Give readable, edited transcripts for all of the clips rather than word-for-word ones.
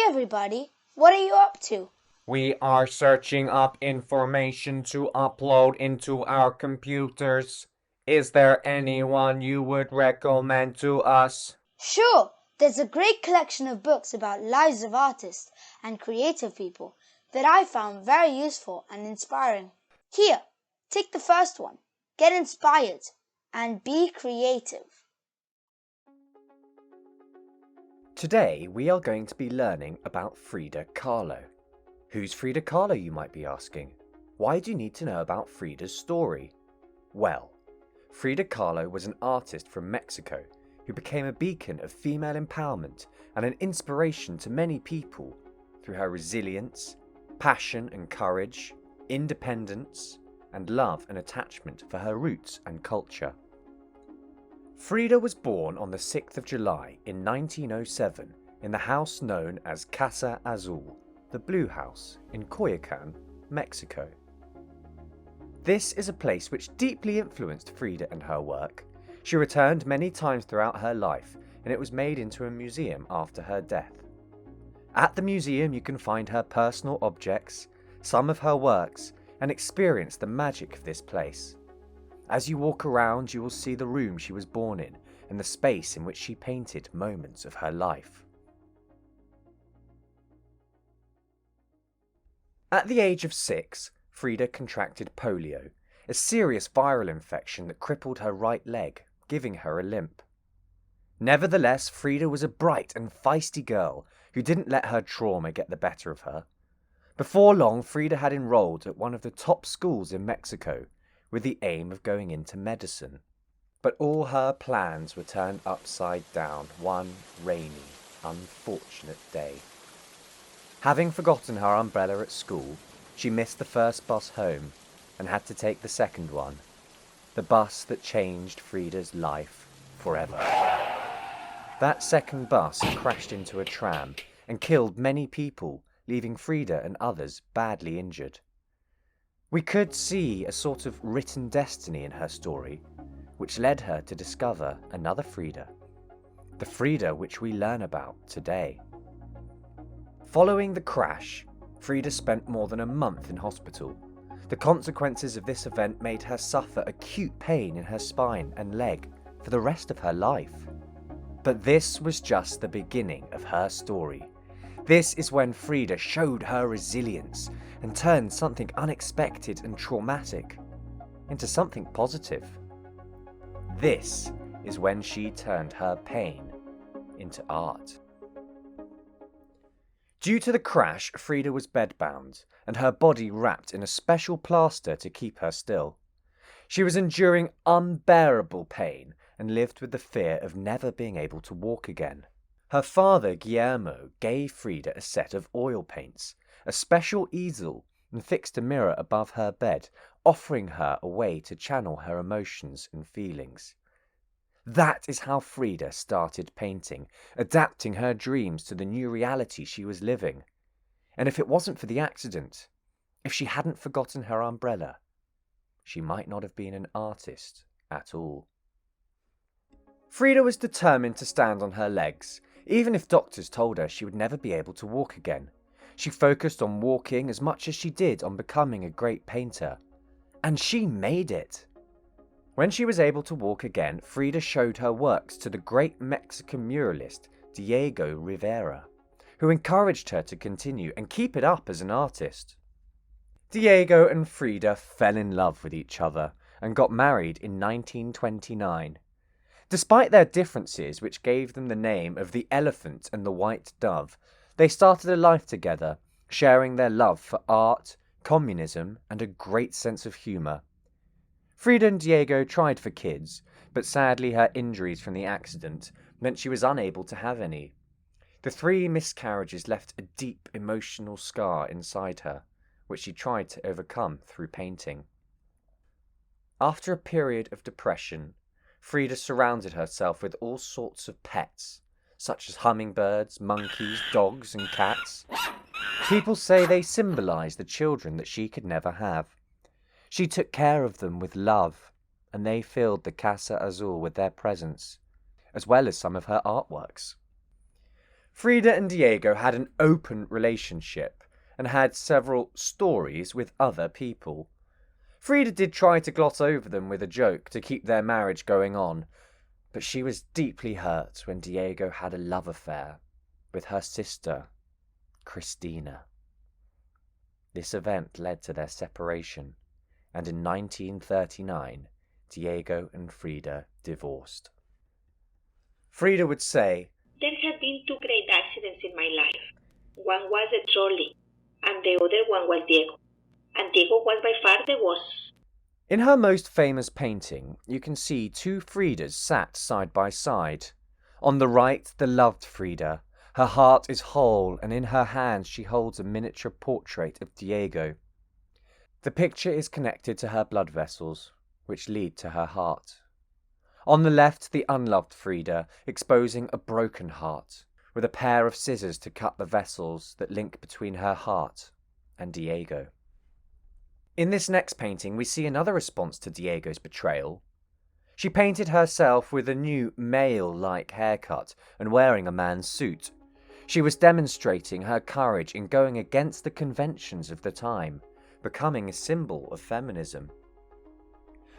everybody, what are you up to? We are searching up information to upload into our computers. Is there anyone you would recommend to us? Sure, there's a great collection of books about lives of artists and creative people that I found very useful and inspiring. Here, take the first one. Get inspired and be creative. Today we are going to be learning about Frida Kahlo. Who's Frida Kahlo, you might be asking? Why do you need to know about Frida's story? Well, Frida Kahlo was an artist from Mexico who became a beacon of female empowerment and an inspiration to many people through her resilience, passion and courage, independence, and love and attachment for her roots and culture. Frida was born on the 6th of July in 1907 in the house known as Casa Azul, the Blue House, in Coyoacan, Mexico. This is a place which deeply influenced Frida and her work. She returned many times throughout her life, and it was made into a museum after her death. At the museum you can find her personal objects, some of her works, and experience the magic of this place. As you walk around, you will see the room she was born in and the space in which she painted moments of her life. At the age of 6, Frida contracted polio, a serious viral infection that crippled her right leg, giving her a limp. Nevertheless, Frida was a bright and feisty girl who didn't let her trauma get the better of her. Before long, Frida had enrolled at one of the top schools in Mexico, with the aim of going into medicine. But all her plans were turned upside down one rainy, unfortunate day. Having forgotten her umbrella at school, she missed the first bus home and had to take the second one, the bus that changed Frida's life forever. That second bus crashed into a tram and killed many people, leaving Frida and others badly injured. We could see a sort of written destiny in her story, which led her to discover another Frida, the Frida which we learn about today. Following the crash, Frida spent more than a month in hospital. The consequences of this event made her suffer acute pain in her spine and leg for the rest of her life. But this was just the beginning of her story. This is when Frida showed her resilience and turned something unexpected and traumatic into something positive. This is when she turned her pain into art. Due to the crash, Frida was bedbound and her body wrapped in a special plaster to keep her still. She was enduring unbearable pain and lived with the fear of never being able to walk again. Her father, Guillermo, gave Frida a set of oil paints, a special easel, and fixed a mirror above her bed, offering her a way to channel her emotions and feelings. That is how Frida started painting, adapting her dreams to the new reality she was living. And if it wasn't for the accident, if she hadn't forgotten her umbrella, she might not have been an artist at all. Frida was determined to stand on her legs, even if doctors told her she would never be able to walk again. She focused on walking as much as she did on becoming a great painter. And she made it! When she was able to walk again, Frida showed her works to the great Mexican muralist Diego Rivera, who encouraged her to continue and keep it up as an artist. Diego and Frida fell in love with each other and got married in 1929. Despite their differences, which gave them the name of the Elephant and the White Dove, they started a life together, sharing their love for art, communism, and a great sense of humour. Frida and Diego tried for kids, but sadly her injuries from the accident meant she was unable to have any. The 3 miscarriages left a deep emotional scar inside her, which she tried to overcome through painting. After a period of depression, Frida surrounded herself with all sorts of pets, such as hummingbirds, monkeys, dogs, and cats. People say they symbolize the children that she could never have. She took care of them with love, and they filled the Casa Azul with their presence, as well as some of her artworks. Frida and Diego had an open relationship and had several stories with other people. Frida did try to gloss over them with a joke to keep their marriage going on, but she was deeply hurt when Diego had a love affair with her sister, Christina. This event led to their separation, and in 1939, Diego and Frida divorced. Frida would say, "There have been two great accidents in my life. One was the trolley, and the other one was Diego. And Diego was by far the worst." In her most famous painting, you can see two Fridas sat side by side. On the right, the loved Frida. Her heart is whole, and in her hands she holds a miniature portrait of Diego. The picture is connected to her blood vessels, which lead to her heart. On the left, the unloved Frida, exposing a broken heart, with a pair of scissors to cut the vessels that link between her heart and Diego. In this next painting, we see another response to Diego's betrayal. She painted herself with a new male-like haircut and wearing a man's suit. She was demonstrating her courage in going against the conventions of the time, becoming a symbol of feminism.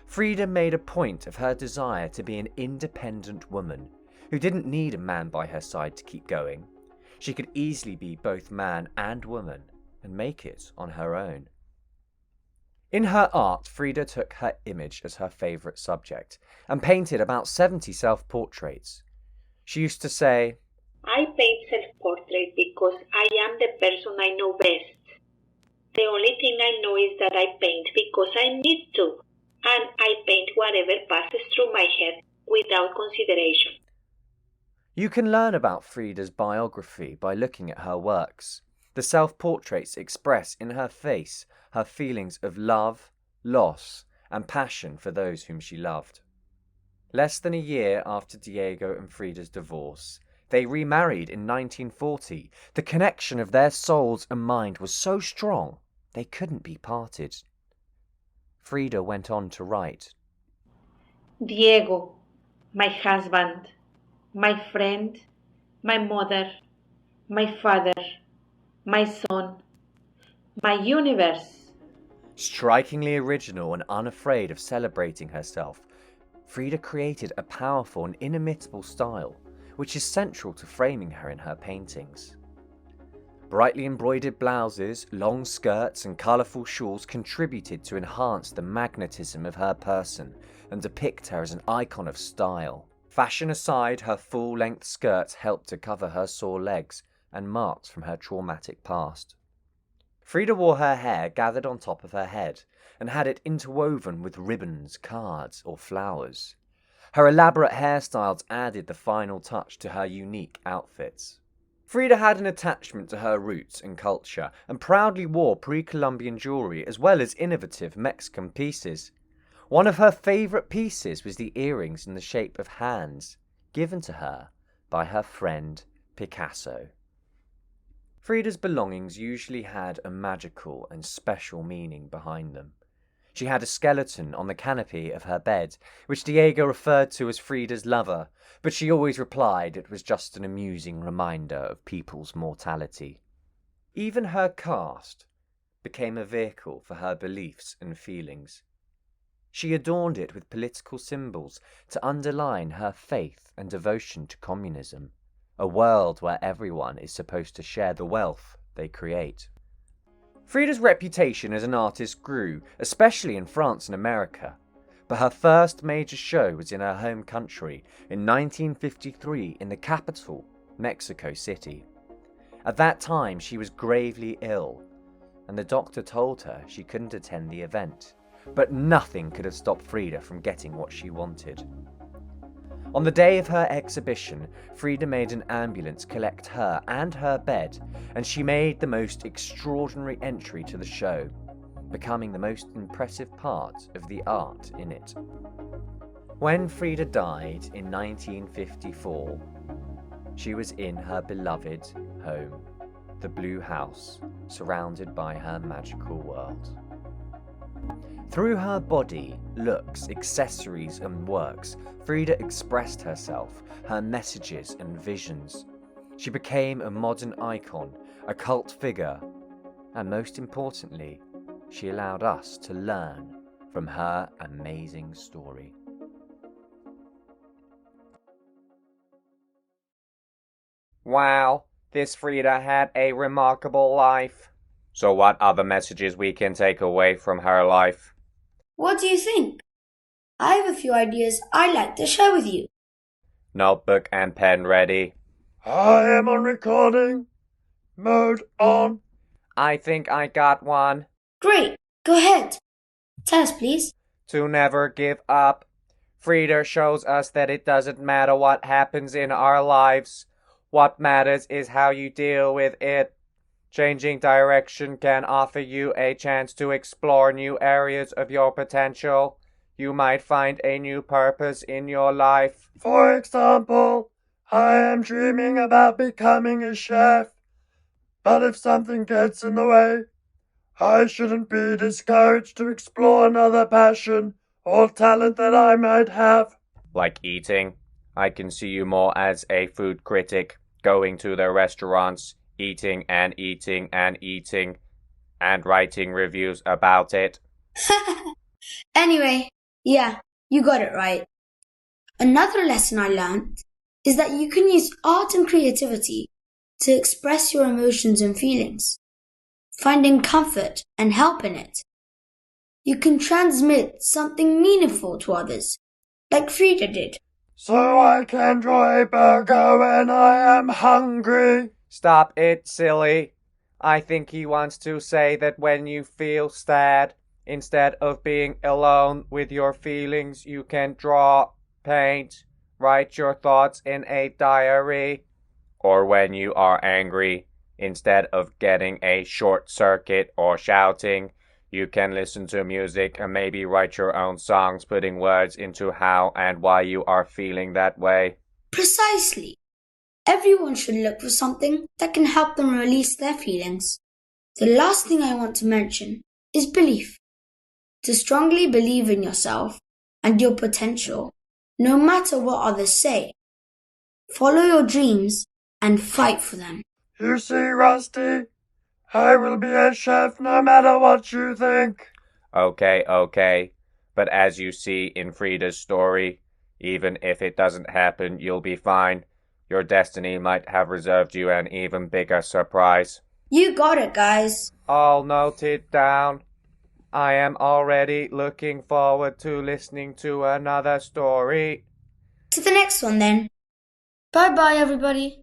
Frida made a point of her desire to be an independent woman who didn't need a man by her side to keep going. She could easily be both man and woman and make it on her own. In her art, Frida took her image as her favourite subject and painted about 70 self-portraits. She used to say, "I paint self-portrait because I am the person I know best. The only thing I know is that I paint because I need to, and I paint whatever passes through my head without consideration." You can learn about Frida's biography by looking at her works. The self-portraits express in her face her feelings of love, loss, and passion for those whom she loved. Less than a year after Diego and Frida's divorce, they remarried in 1940. The connection of their souls and mind was so strong, they couldn't be parted. Frida went on to write, "Diego, my husband, my friend, my mother, my father, my son, my universe." Strikingly original and unafraid of celebrating herself, Frida created a powerful and inimitable style, which is central to framing her in her paintings. Brightly embroidered blouses, long skirts, and colourful shawls contributed to enhance the magnetism of her person and depict her as an icon of style. Fashion aside, her full-length skirts helped to cover her sore legs and marks from her traumatic past. Frida wore her hair gathered on top of her head and had it interwoven with ribbons, cards, or flowers. Her elaborate hairstyles added the final touch to her unique outfits. Frida had an attachment to her roots and culture and proudly wore pre-Columbian jewellery as well as innovative Mexican pieces. One of her favourite pieces was the earrings in the shape of hands, given to her by her friend Picasso. Frida's belongings usually had a magical and special meaning behind them. She had a skeleton on the canopy of her bed, which Diego referred to as Frida's lover, but she always replied it was just an amusing reminder of people's mortality. Even her cast became a vehicle for her beliefs and feelings. She adorned it with political symbols to underline her faith and devotion to communism, a world where everyone is supposed to share the wealth they create. Frida's reputation as an artist grew, especially in France and America, but her first major show was in her home country in 1953 in the capital, Mexico City. At that time, she was gravely ill, and the doctor told her she couldn't attend the event, but nothing could have stopped Frida from getting what she wanted. On the day of her exhibition, Frida made an ambulance collect her and her bed, and she made the most extraordinary entry to the show, becoming the most impressive part of the art in it. When Frida died in 1954, she was in her beloved home, the Blue House, surrounded by her magical world. Through her body, looks, accessories and works, Frida expressed herself, her messages and visions. She became a modern icon, a cult figure, and most importantly, she allowed us to learn from her amazing story. Wow, this Frida had a remarkable life. So what are the messages we can take away from her life? What do you think? I have a few ideas I'd like to share with you. Notebook and pen ready. I am on recording. Mode on. I think I got one. Great, go ahead. Tell us, please. To never give up. Frida shows us that it doesn't matter what happens in our lives. What matters is how you deal with it. Changing direction can offer you a chance to explore new areas of your potential. You might find a new purpose in your life. For example, I am dreaming about becoming a chef. But if something gets in the way, I shouldn't be discouraged to explore another passion or talent that I might have. Like eating, I can see you more as a food critic, going to the restaurants, eating and eating and eating, and writing reviews about it. Anyway, yeah, you got it right. Another lesson I learned is that you can use art and creativity to express your emotions and feelings, finding comfort and help in it. You can transmit something meaningful to others, like Frida did. So I can draw a burger when I am hungry. Stop it, silly. I think he wants to say that when you feel sad, instead of being alone with your feelings, you can draw, paint, write your thoughts in a diary. Or when you are angry, instead of getting a short circuit or shouting, you can listen to music and maybe write your own songs, putting words into how and why you are feeling that way. Precisely. Everyone should look for something that can help them release their feelings. The last thing I want to mention is belief. To strongly believe in yourself and your potential, no matter what others say. Follow your dreams and fight for them. You see, Rusty, I will be a chef no matter what you think. Okay. But as you see in Frida's story, even if it doesn't happen, you'll be fine. Your destiny might have reserved you an even bigger surprise. You got it, guys. All noted down. I am already looking forward to listening to another story. To the next one then. Bye bye, everybody.